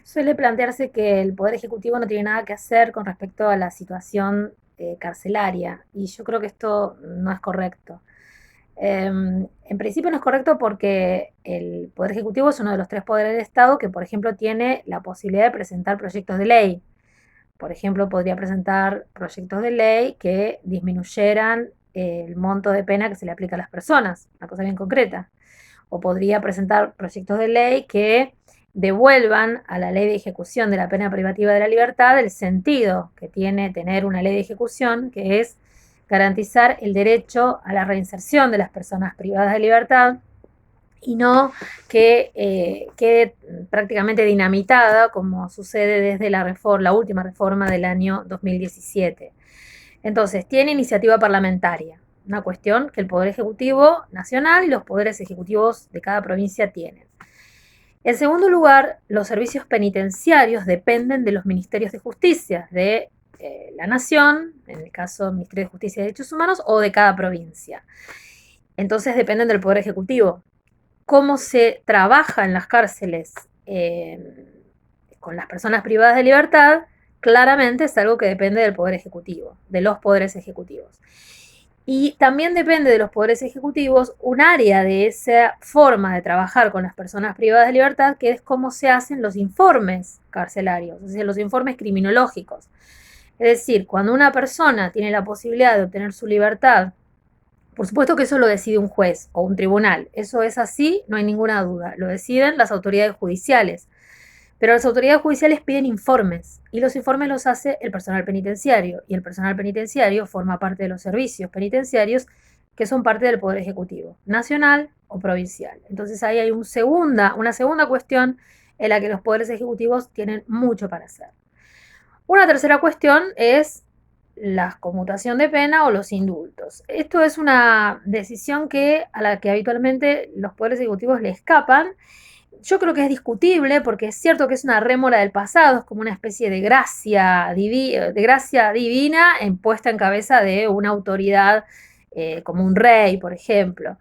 Suele plantearse que el Poder Ejecutivo no tiene nada que hacer con respecto a la situación carcelaria, y yo creo que esto no es correcto. En principio no es correcto porque el Poder Ejecutivo es uno de los tres poderes del Estado que, por ejemplo, tiene la posibilidad de presentar proyectos de ley. Por ejemplo, podría presentar proyectos de ley que disminuyeran el monto de pena que se le aplica a las personas, una cosa bien concreta. O podría presentar proyectos de ley que devuelvan a la ley de ejecución de la pena privativa de la libertad el sentido que tiene tener una ley de ejecución, que es garantizar el derecho a la reinserción de las personas privadas de libertad y no que quede prácticamente dinamitada como sucede desde la última reforma del año 2017. Entonces, tiene iniciativa parlamentaria, una cuestión que el Poder Ejecutivo Nacional y los poderes ejecutivos de cada provincia tienen. En segundo lugar, los servicios penitenciarios dependen de los ministerios de justicia, de la Nación, en el caso del Ministerio de Justicia y Derechos Humanos, o de cada provincia. Entonces dependen del Poder Ejecutivo. Cómo se trabaja en las cárceles con las personas privadas de libertad, claramente es algo que depende del Poder Ejecutivo, de los poderes ejecutivos. Y también depende de los poderes ejecutivos un área de esa forma de trabajar con las personas privadas de libertad, que es cómo se hacen los informes carcelarios, es decir, los informes criminológicos. Es decir, cuando una persona tiene la posibilidad de obtener su libertad, por supuesto que eso lo decide un juez o un tribunal, eso es así, no hay ninguna duda, lo deciden las autoridades judiciales. Pero las autoridades judiciales piden informes y los informes los hace el personal penitenciario y el personal penitenciario forma parte de los servicios penitenciarios que son parte del Poder Ejecutivo, nacional o provincial. Entonces ahí hay una segunda cuestión en la que los poderes ejecutivos tienen mucho para hacer. Una tercera cuestión es la conmutación de pena o los indultos. Esto es una decisión a la que habitualmente los poderes ejecutivos le escapan. Yo creo que es discutible porque es cierto que es una rémora del pasado, es como una especie de gracia divina puesta en cabeza de una autoridad como un rey, por ejemplo.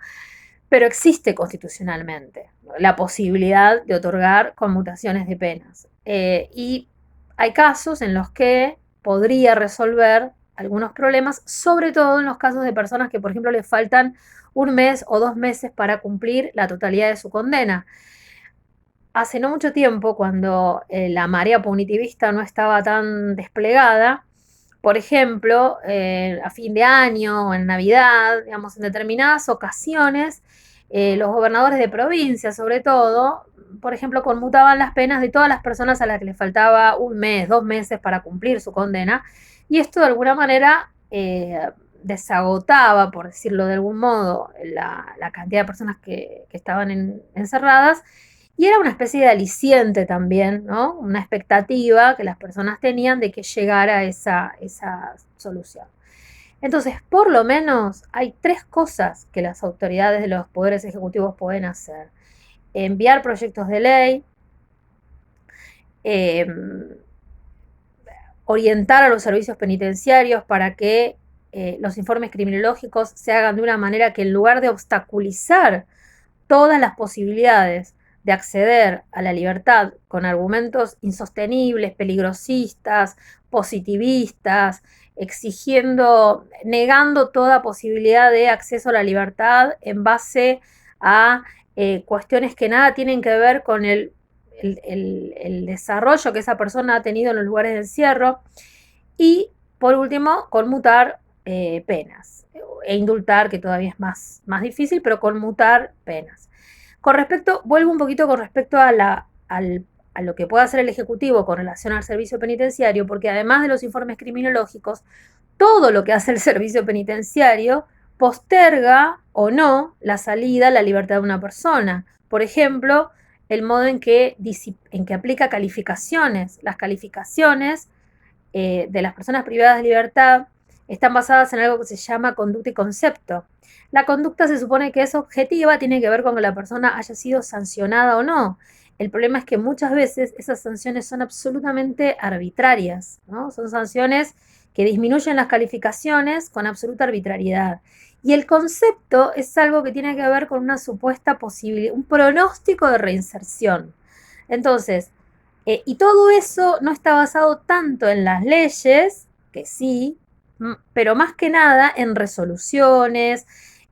Pero existe constitucionalmente, ¿no?, la posibilidad de otorgar conmutaciones de penas. Y hay casos en los que podría resolver algunos problemas, sobre todo en los casos de personas que, por ejemplo, les faltan un mes o 2 meses para cumplir la totalidad de su condena. Hace no mucho tiempo, cuando la marea punitivista no estaba tan desplegada, por ejemplo, a fin de año o en Navidad, digamos, en determinadas ocasiones, los gobernadores de provincia, sobre todo, por ejemplo, conmutaban las penas de todas las personas a las que les faltaba un mes, 2 meses para cumplir su condena, y esto de alguna manera desagotaba, por decirlo de algún modo, la cantidad de personas que estaban encerradas, y era una especie de aliciente también, ¿no? Una expectativa que las personas tenían de que llegara esa solución. Entonces, por lo menos hay tres cosas que las autoridades de los poderes ejecutivos pueden hacer. Enviar proyectos de ley, eh, orientar a los servicios penitenciarios para que los informes criminológicos se hagan de una manera que, en lugar de obstaculizar todas las posibilidades de acceder a la libertad con argumentos insostenibles, peligrosistas, positivistas, negando toda posibilidad de acceso a la libertad en base a cuestiones que nada tienen que ver con el desarrollo que esa persona ha tenido en los lugares de encierro. Y, por último, conmutar penas e indultar, que todavía es más difícil, pero conmutar penas. Vuelvo un poquito con respecto a lo que puede hacer el Ejecutivo con relación al servicio penitenciario, porque además de los informes criminológicos, todo lo que hace el servicio penitenciario posterga o no la salida a la libertad de una persona. Por ejemplo, el modo en que aplica calificaciones. Las calificaciones de las personas privadas de libertad están basadas en algo que se llama conducta y concepto. La conducta se supone que es objetiva, tiene que ver con que la persona haya sido sancionada o no. El problema es que muchas veces esas sanciones son absolutamente arbitrarias, ¿no? Son sanciones que disminuyen las calificaciones con absoluta arbitrariedad. Y el concepto es algo que tiene que ver con una supuesta posibilidad, un pronóstico de reinserción. Entonces, Y todo eso no está basado tanto en las leyes, que sí, pero más que nada en resoluciones,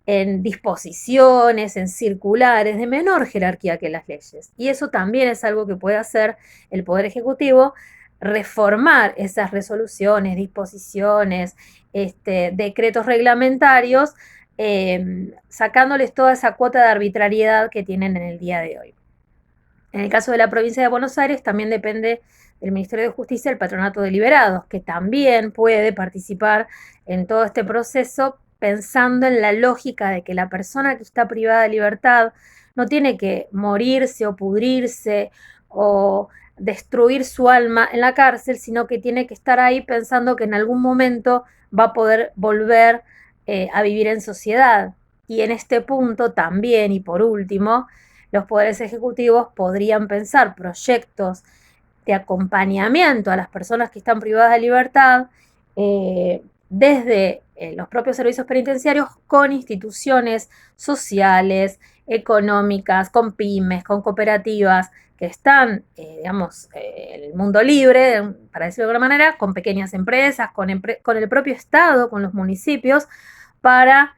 en disposiciones, en circulares de menor jerarquía que las leyes. Y eso también es algo que puede hacer el Poder Ejecutivo, reformar esas resoluciones, disposiciones, decretos reglamentarios, sacándoles toda esa cuota de arbitrariedad que tienen en el día de hoy. En el caso de la provincia de Buenos Aires también depende del Ministerio de Justicia el Patronato de Liberados, que también puede participar en todo este proceso pensando en la lógica de que la persona que está privada de libertad no tiene que morirse o pudrirse o destruir su alma en la cárcel, sino que tiene que estar ahí pensando que en algún momento va a poder volver a vivir en sociedad. Y en este punto también, y por último, los poderes ejecutivos podrían pensar proyectos de acompañamiento a las personas que están privadas de libertad desde los propios servicios penitenciarios con instituciones sociales, económicas, con pymes, con cooperativas que están, digamos, en el mundo libre, para decirlo de alguna manera, con pequeñas empresas, con el propio Estado, con los municipios, para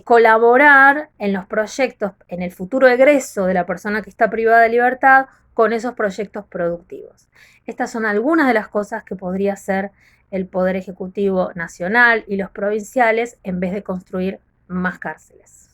colaborar en los proyectos, en el futuro egreso de la persona que está privada de libertad con esos proyectos productivos. Estas son algunas de las cosas que podría hacer el Poder Ejecutivo Nacional y los provinciales en vez de construir más cárceles.